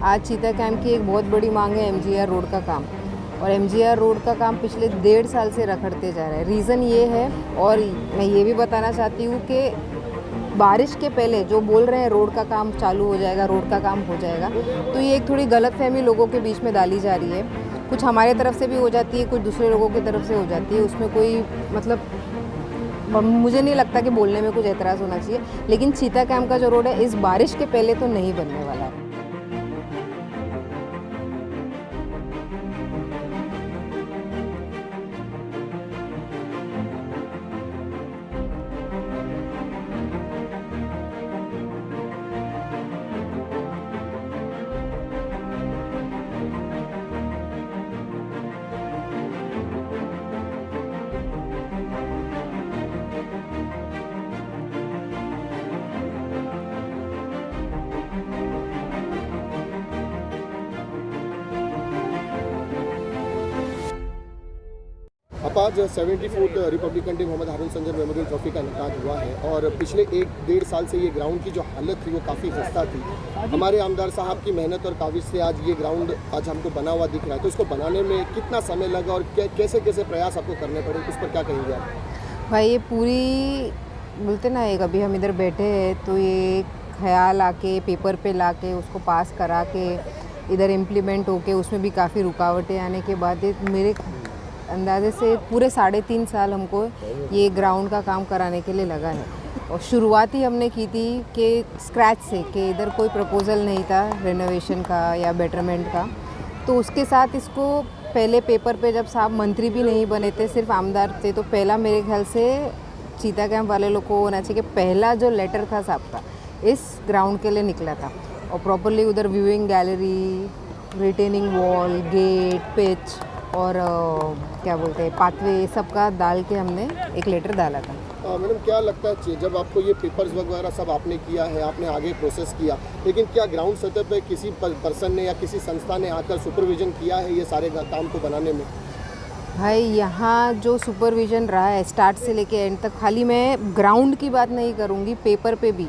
आज चीता कैंप की एक बहुत बड़ी मांग है एमजीआर रोड का काम, और एमजीआर रोड का काम पिछले 1.5 साल से रखड़ते जा रहा है। रीज़न ये है, और मैं ये भी बताना चाहती हूँ कि बारिश के पहले जो बोल रहे हैं रोड का काम चालू हो जाएगा, रोड का काम हो जाएगा, तो ये एक थोड़ी गलतफहमी लोगों के बीच में डाली जा रही है। कुछ हमारे तरफ से भी हो जाती है, कुछ दूसरे लोगों की तरफ से हो जाती है। उसमें कोई मतलब मुझे नहीं लगता कि बोलने में कुछ एतराज़ होना चाहिए, लेकिन चीता कैंप का जो रोड है इस बारिश के पहले तो नहीं बनने वाला है। अब आज 74th रिपब्लिकन डे मोहम्मद हारून संजर मेमोरियल ट्रॉफी का इनकाद हुआ है और पिछले 1-1.5 साल से ये ग्राउंड की जो हालत थी वो काफ़ी खस्ता थी। हमारे आमदार साहब की मेहनत और काविश से आज ये ग्राउंड आज हमको बना हुआ दिख रहा है, तो इसको बनाने में कितना समय लगा और कैसे कैसे प्रयास आपको करने पड़े, उस पर क्या कहेंगे आप? भाई ये पूरी बोलते ना, एक अभी हम इधर बैठे हैं तो ये ख्याल आके पेपर पे लाके उसको पास करा के इधर इम्प्लीमेंट होके उसमें भी काफ़ी रुकावटें आने के बाद मेरे अंदाजे से पूरे 3.5 साल हमको ये ग्राउंड का काम कराने के लिए लगा है। और शुरुआत ही हमने की थी कि स्क्रैच से, कि इधर कोई प्रपोज़ल नहीं था रेनोवेशन का या बेटरमेंट का, तो उसके साथ इसको पहले पेपर पे जब साहब मंत्री भी नहीं बने थे, सिर्फ आमदार थे, तो पहला मेरे ख्याल से चीता कैंप वाले लोग को होना चाहिए कि पहला जो लेटर था साहब का इस ग्राउंड के लिए निकला था, और प्रॉपरली उधर viewing gallery, retaining wall, gate, pitch और क्या बोलते हैं पाथवे, सबका डाल के हमने एक लेटर डाला था। मैडम क्या लगता है जब आपको ये पेपर्स वगैरह सब आपने किया है, आपने आगे प्रोसेस किया, लेकिन क्या ग्राउंड सतह पे किसी पर्सन ने या किसी संस्था ने आकर सुपरविजन किया है ये सारे काम को बनाने में? भाई यहाँ जो सुपरविजन रहा है स्टार्ट से लेके एंड तक, खाली मैं ग्राउंड की बात नहीं करूँगी, पेपर पे भी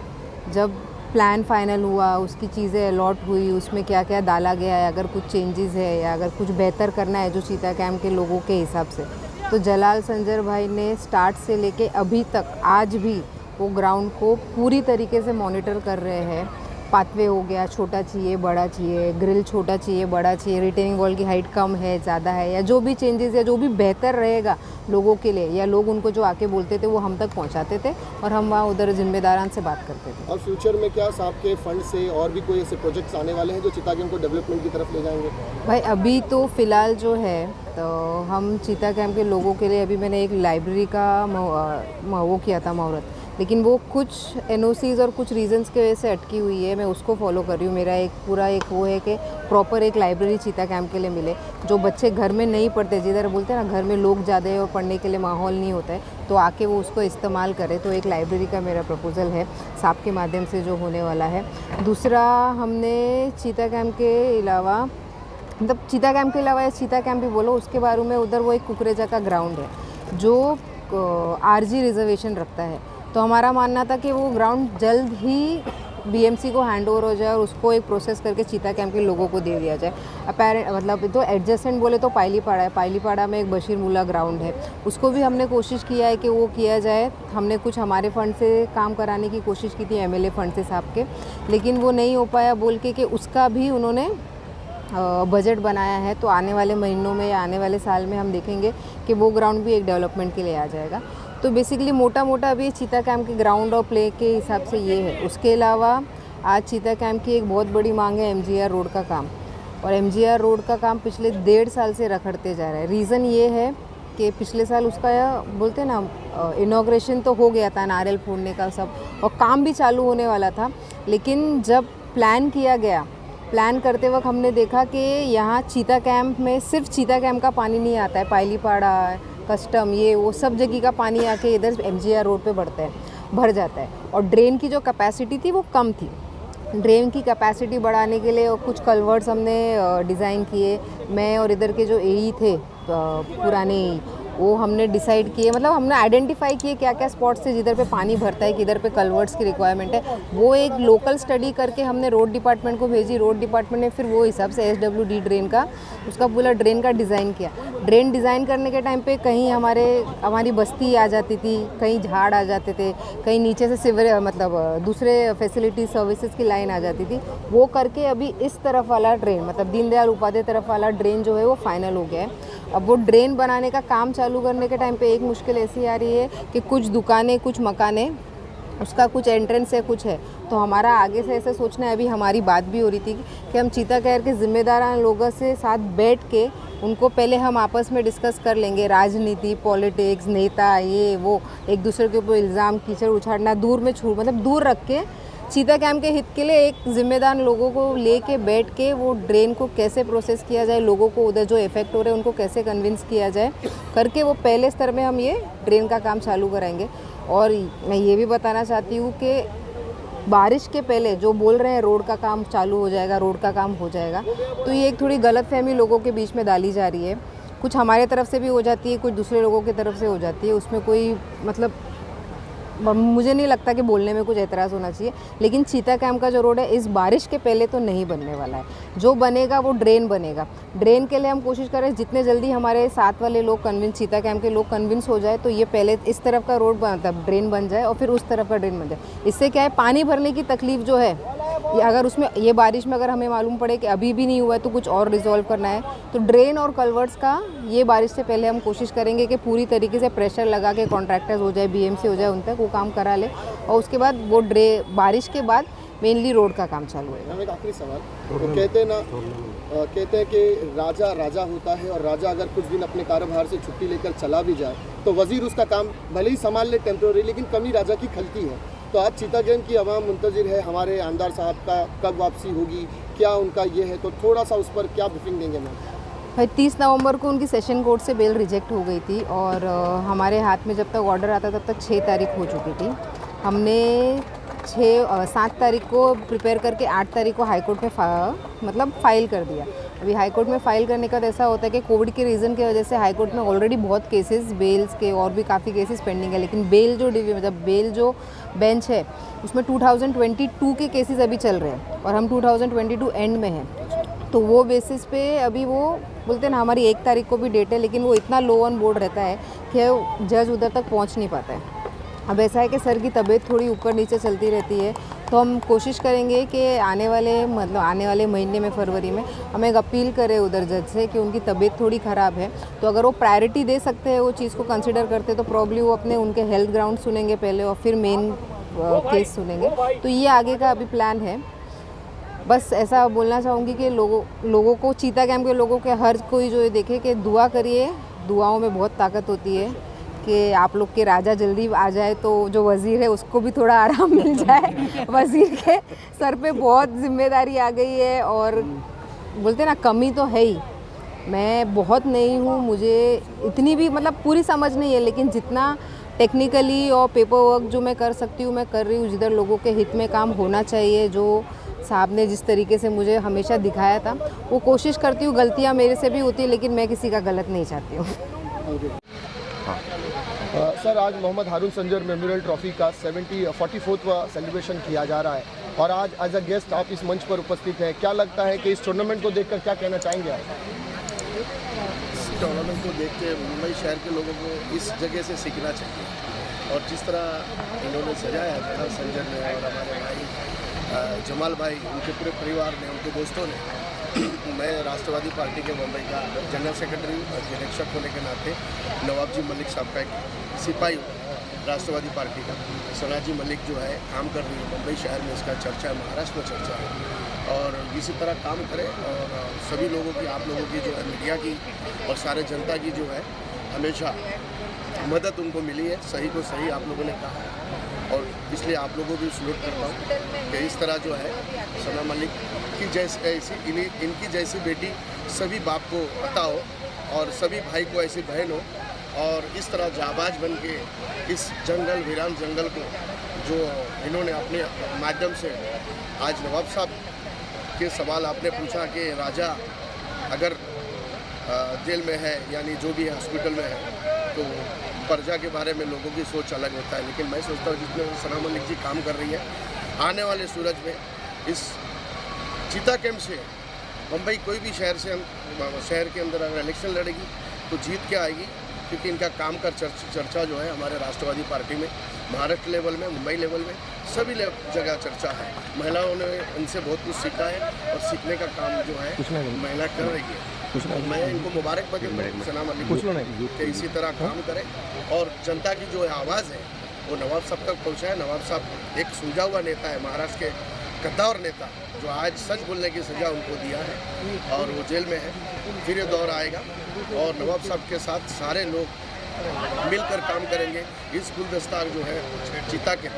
जब प्लान फाइनल हुआ, उसकी चीज़ें अलॉट हुई, उसमें क्या क्या डाला गया है, अगर कुछ चेंजेस है या अगर कुछ बेहतर करना है जो चीता कैंप के लोगों के हिसाब से, तो जलाल संजर भाई ने स्टार्ट से लेके अभी तक आज भी वो ग्राउंड को पूरी तरीके से मॉनिटर कर रहे हैं। पाथवे हो गया, छोटा चाहिए बड़ा चाहिए, ग्रिल छोटा चाहिए बड़ा चाहिए, रिटेनिंग वॉल की हाइट कम है ज़्यादा है, या जो भी चेंजेस या जो भी बेहतर रहेगा लोगों के लिए, या लोग उनको जो आके बोलते थे वो हम तक पहुंचाते थे और हम वहाँ उधर जिम्मेदारान से बात करते थे। और फ्यूचर में क्या साहब के फंड से और भी कोई ऐसे प्रोजेक्ट्स आने वाले हैं जो चीता कैंप को डेवलपमेंट की तरफ ले जाएंगे? भाई अभी तो फ़िलहाल जो है तो हम चीता कैंप के लोगों के लिए अभी मैंने एक लाइब्रेरी का वो किया था मुहूर्त, लेकिन वो कुछ एनओसीज़ और कुछ रीजंस की वजह से अटकी हुई है। मैं उसको फॉलो कर रही हूँ। मेरा एक पूरा एक वो है कि प्रॉपर एक लाइब्रेरी चीता कैंप के लिए मिले, जो बच्चे घर में नहीं पढ़ते, जिधर बोलते हैं ना घर में लोग ज़्यादा है और पढ़ने के लिए माहौल नहीं होता है, तो आके वो उसको इस्तेमाल करे। तो एक लाइब्रेरी का मेरा प्रपोज़ल है साहब के माध्यम से जो होने वाला है। दूसरा, हमने चीता कैंप के अलावा, मतलब चीता कैंप के अलावा या चीता कैंप भी बोलो, उसके बारे में उधर वो एक कुकरेजा का ग्राउंड है जो आरजी रिजर्वेशन रखता है, तो हमारा मानना था कि वो ग्राउंड जल्द ही बीएमसी को हैंड ओवर हो जाए और उसको एक प्रोसेस करके चीता कैंप के लोगों को दे दिया जाए। अपेरेंट मतलब तो एडजेसेंट बोले तो पाइलीपाड़ा है, पाइलीपाड़ा में एक बशीर मुल्ला ग्राउंड है, उसको भी हमने कोशिश किया है कि वो किया जाए। हमने कुछ हमारे फ़ंड से काम कराने की कोशिश की थी, एमएलए फ़ंड से साहब के, लेकिन वो नहीं हो पाया बोल के कि उसका भी उन्होंने बजट बनाया है। तो आने वाले महीनों में या आने वाले साल में हम देखेंगे कि वो ग्राउंड भी एक डेवलपमेंट के लिए आ जाएगा। तो बेसिकली मोटा मोटा अभी चीता कैंप के ग्राउंड और प्ले के हिसाब से ये है। उसके अलावा आज चीता कैंप की एक बहुत बड़ी मांग है एमजीआर रोड का काम, और एमजीआर रोड का काम पिछले 1.5 साल से रखड़ते जा रहा है। रीज़न ये है कि पिछले साल उसका बोलते हैं ना इनॉग्रेशन तो हो गया था, नारियल फोड़ने का सब, और काम भी चालू होने वाला था, लेकिन जब प्लान किया गया, प्लान करते वक्त हमने देखा कि यहाँ चीता कैंप में सिर्फ चीता कैंप का पानी नहीं आता है, पाइलीपाड़ा, कस्टम, ये वो सब जगह का पानी आके इधर एमजीआर रोड पे भर जाता है। और ड्रेन की जो कैपेसिटी थी वो कम थी। ड्रेन की कैपेसिटी बढ़ाने के लिए और कुछ कल्वर्ट्स हमने डिज़ाइन किए, मैं और इधर के जो एई थे पुराने, वो हमने डिसाइड किए, मतलब हमने आइडेंटिफाई किए क्या क्या स्पॉट्स थे जिधर पे पानी भरता है, किधर पे कल्वर्ट्स की रिक्वायरमेंट है। वो एक लोकल स्टडी करके हमने रोड डिपार्टमेंट को भेजी। रोड डिपार्टमेंट ने फिर वो हिसाब से SWD ड्रेन का, उसका पूरा ड्रेन का डिज़ाइन किया। ड्रेन डिज़ाइन करने के टाइम पे कहीं हमारी बस्ती आ जाती थी, कहीं झाड़ आ जाते थे, कहीं नीचे से सिवर मतलब दूसरे फैसिलिटी सर्विसेज की लाइन आ जाती थी। वो करके अभी इस तरफ वाला ड्रेन, मतलब दीनदयाल उपाध्याय तरफ वाला ड्रेन जो है वो फाइनल हो गया है। अब वो ड्रेन बनाने का काम चालू करने के टाइम पे एक मुश्किल ऐसी आ रही है कि कुछ दुकानें, कुछ मकाने, उसका कुछ एंट्रेंस है, कुछ है, तो हमारा आगे से ऐसा सोचना है। अभी हमारी बात भी हो रही थी कि हम चीता कहर के ज़िम्मेदार लोगों से साथ बैठ के उनको पहले हम आपस में डिस्कस कर लेंगे। राजनीति, पॉलिटिक्स, नेता, ये वो एक दूसरे के ऊपर इल्ज़ाम कीचड़ उछाड़ना दूर में मतलब दूर रख के चीता कैंप के हित के लिए एक जिम्मेदार लोगों को लेके बैठ के वो ड्रेन को कैसे प्रोसेस किया जाए, लोगों को उधर जो इफेक्ट हो रहे हैं उनको कैसे कन्विंस किया जाए करके वो पहले स्तर में हम ये ड्रेन का काम चालू कराएंगे। और मैं ये भी बताना चाहती हूँ कि बारिश के पहले जो बोल रहे हैं रोड का काम चालू हो जाएगा, रोड का काम हो जाएगा, तो ये एक थोड़ी गलतफहमी लोगों के बीच में डाली जा रही है। कुछ हमारे तरफ से भी हो जाती है, कुछ दूसरे लोगों की तरफ से हो जाती है। उसमें कोई मतलब मुझे नहीं लगता कि बोलने में कुछ एतराज़ होना चाहिए। लेकिन चीता कैंप का जो रोड है इस बारिश के पहले तो नहीं बनने वाला है। जो बनेगा वो ड्रेन बनेगा। ड्रेन के लिए हम कोशिश करें जितने जल्दी हमारे साथ वाले लोग कन्विंस, चीता कैंप के लोग कन्विंस हो जाए तो ये पहले इस तरफ का रोड मतलब ड्रेन बन जाए और फिर उस तरफ का ड्रेन बन जाए। इससे क्या है, पानी भरने की तकलीफ जो है अगर उसमें ये बारिश में अगर हमें मालूम पड़े कि अभी भी नहीं हुआ है तो कुछ और रिजॉल्व करना है, तो ड्रेन और कल्वर्ट्स का ये बारिश से पहले हम कोशिश करेंगे कि पूरी तरीके से प्रेशर लगा के कॉन्ट्रैक्टर्स हो जाए, BMC हो जाए, उन तक वो काम करा ले और उसके बाद वो बारिश के बाद मेनली रोड का काम चालू है। एक आखिरी सवाल, तो कहते हैं कि राजा राजा होता है और राजा अगर कुछ दिन अपने कारोबार से छुट्टी लेकर चला भी जाए तो वजीर उसका काम भले ही संभाल ले टेम्प्रोरी, लेकिन कमी राजा की खलती है। तो आज चीता कैंप की आवाम मुंतजिर है हमारे आमदार साहब का कब वापसी होगी, क्या उनका ये है, तो थोड़ा सा उस पर क्या ब्रीफिंग देंगे मैम? भाई 30 नवंबर को उनकी सेशन कोर्ट से बेल रिजेक्ट हो गई थी और हमारे हाथ में जब तक ऑर्डर आता तब तक 6 तारीख हो चुकी थी। हमने 7 तारीख को प्रिपेयर करके 8 तारीख को हाईकोर्ट में मतलब फ़ाइल कर दिया। अभी हाईकोर्ट में फ़ाइल करने का तो ऐसा होता है कि कोविड के रीज़न की वजह से हाईकोर्ट में ऑलरेडी बहुत केसेस बेल्स के और भी काफ़ी केसेस पेंडिंग है, लेकिन बेल जो बेंच है उसमें 2022 के केसेस अभी चल रहे हैं और हम 2022 एंड में हैं। तो वो बेसिस पे अभी वो बोलते हैं ना, हमारी 1 तारीख को भी डेट है, लेकिन वो इतना लो ऑन बोर्ड रहता है कि जज उधर तक पहुंच नहीं पाता है। अब ऐसा है कि सर की तबीयत थोड़ी ऊपर नीचे चलती रहती है, तो हम कोशिश करेंगे कि आने वाले महीने में, फरवरी में, हम एक अपील करें उधर जज से कि उनकी तबीयत थोड़ी ख़राब है, तो अगर वो प्रायोरिटी दे सकते हैं, वो चीज़ को कंसिडर करते तो प्रॉब्ली वो अपने उनके हेल्थ ग्राउंड सुनेंगे पहले और फिर मेन केस सुनेंगे। तो ये आगे का अभी प्लान है। बस ऐसा बोलना चाहूँगी कि लोगों को, चीता कैंप के लोगों के हर कोई जो ये देखे कि दुआ करिए, दुआओं में बहुत ताकत होती है, कि आप लोग के राजा जल्दी आ जाए तो जो वज़ीर है उसको भी थोड़ा आराम मिल जाए। वज़ीर के सर पे बहुत जिम्मेदारी आ गई है और बोलते ना, कमी तो है ही। मैं बहुत नई हूँ, मुझे इतनी भी मतलब पूरी समझ नहीं है, लेकिन जितना टेक्निकली और पेपर वर्क जो मैं कर सकती हूँ मैं कर रही हूँ। जिधर लोगों के हित में काम होना चाहिए, जो साहब ने जिस तरीके से मुझे हमेशा दिखाया था, वो कोशिश करती हूँ। गलतियाँ मेरे से भी होती है, लेकिन मैं किसी का गलत नहीं चाहती हूँ। सर, आज मोहम्मद हारून संजर मेमोरियल ट्रॉफी का 44वां सेलिब्रेशन किया जा रहा है और आज एज अ गेस्ट आप इस मंच पर उपस्थित हैं। क्या लगता है कि इस टूर्नामेंट को देखकर क्या कहना चाहेंगे आप? इस टूर्नामेंट को देख के मुंबई शहर के लोगों को इस जगह से सीखना चाहिए और जिस तरह इन्होंने सजाया है संजय ने और हमारे भाई जमाल भाई, उनके पूरे परिवार ने, उनके दोस्तों ने। मैं राष्ट्रवादी पार्टी के मुंबई का जनरल सेक्रेटरी और निरीक्षक होने के नाते नवाबजी मलिक साहब का एक सिपाही राष्ट्रवादी पार्टी का सनाजी मलिक जो है काम कर रही है मुंबई शहर में, इसका चर्चा है, महाराष्ट्र में चर्चा है और इसी तरह काम करें। और सभी लोगों की, आप लोगों की जो है, मीडिया की और सारे जनता की जो है हमेशा मदद उनको मिली है। सही को सही आप लोगों ने कहा है और इसलिए आप लोगों को भी सलूट करता हूँ कि इस तरह जो है सना मलिक की ऐसी इनकी जैसी बेटी सभी बाप को अता हो और सभी भाई को ऐसी बहन हो और इस तरह जाबाज बन के इस जंगल, वीरान जंगल को जो इन्होंने अपने माध्यम से, आज नवाब साहब के सवाल आपने पूछा कि राजा अगर जेल में है, यानी जो भी हॉस्पिटल में है, तो प्रजा के बारे में लोगों की सोच अलग होता है, लेकिन मैं सोचता हूँ जितने सना मलिक जी काम कर रही है, आने वाले सूरज में इस चीता कैंप से मुंबई कोई भी शहर के अंदर अगर इलेक्शन लड़ेगी तो जीत के आएगी, क्योंकि इनका काम का चर्चा जो है हमारे राष्ट्रवादी पार्टी में, महाराष्ट्र लेवल में, मुंबई लेवल में, सभी जगह चर्चा है। महिलाओं ने इनसे बहुत कुछ सीखा है और सीखने का काम जो है महिला कर रही है। मैं इनको मुबारकबाद देता हूँ सना मलिक कि इसी तरह काम करें और जनता की जो आवाज़ है वो नवाब साहब तक पहुँचाए। नवाब साहब एक सुलझा हुआ नेता है, महाराष्ट्र के गद्दार नेता, जो आज सच बोलने की सज़ा उनको दिया है और वो जेल में है। फिर ये दौर आएगा और नवाब साहब के साथ सारे लोग मिलकर काम करेंगे। इस गुलदस्ता जो है चीता के,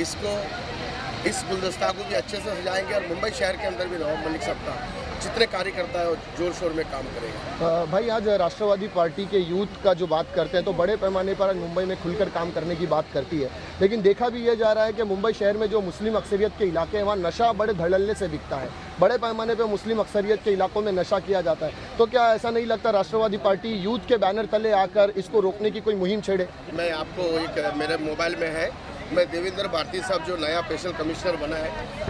इस गुलदस्ता को भी अच्छे से सजाएंगे और मुंबई शहर के अंदर भी नवाब मलिक साहब का जितने कार्यकर्ता है वो जोर शोर में काम करेंगे। भाई आज राष्ट्रवादी पार्टी के यूथ का जो बात करते हैं तो बड़े पैमाने पर मुंबई में खुलकर काम करने की बात करती है, लेकिन देखा भी ये जा रहा है कि मुंबई शहर में जो मुस्लिम अक्सरियत के इलाके हैं वहाँ नशा बड़े धड़ल्ले से बिकता है। बड़े पैमाने पर मुस्लिम अक्सरियत के इलाकों में नशा किया जाता है, तो क्या ऐसा नहीं लगता राष्ट्रवादी पार्टी यूथ के बैनर तले आकर इसको रोकने की कोई मुहिम छेड़े? मैं आपको एक मेरे मोबाइल में है, मैं देवेंद्र भारती साहब जो नया स्पेशल कमिश्नर बना है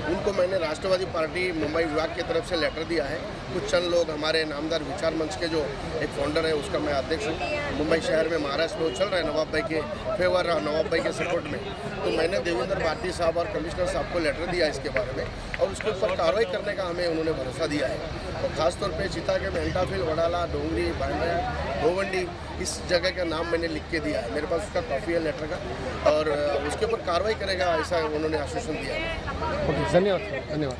उनको मैंने राष्ट्रवादी पार्टी मुंबई विभाग की तरफ से लेटर दिया है। कुछ चंद लोग हमारे नामदार विचार मंच के जो एक फाउंडर है उसका मैं अध्यक्ष हूँ। मुंबई शहर में महाराष्ट्र में वो चल रहा है नवाब भाई के फेवर, नवाब भाई के सपोर्ट में, तो मैंने देवेंद्र भारती साहब और कमिश्नर साहब को लेटर दिया इसके बारे में और उसके ऊपर कार्रवाई करने का हमें उन्होंने भरोसा दिया है। और ख़ासतौर पर चीता के मेंटाफिल, वडाला, डोंगरी, बांद्रा, भोवंडी, इस जगह का नाम मैंने लिख के दिया है, मेरे पास उसका कॉपी है लेटर का, और उसके ऊपर कार्रवाई करेगा ऐसा उन्होंने आश्वासन दिया है। ओके, धन्यवाद।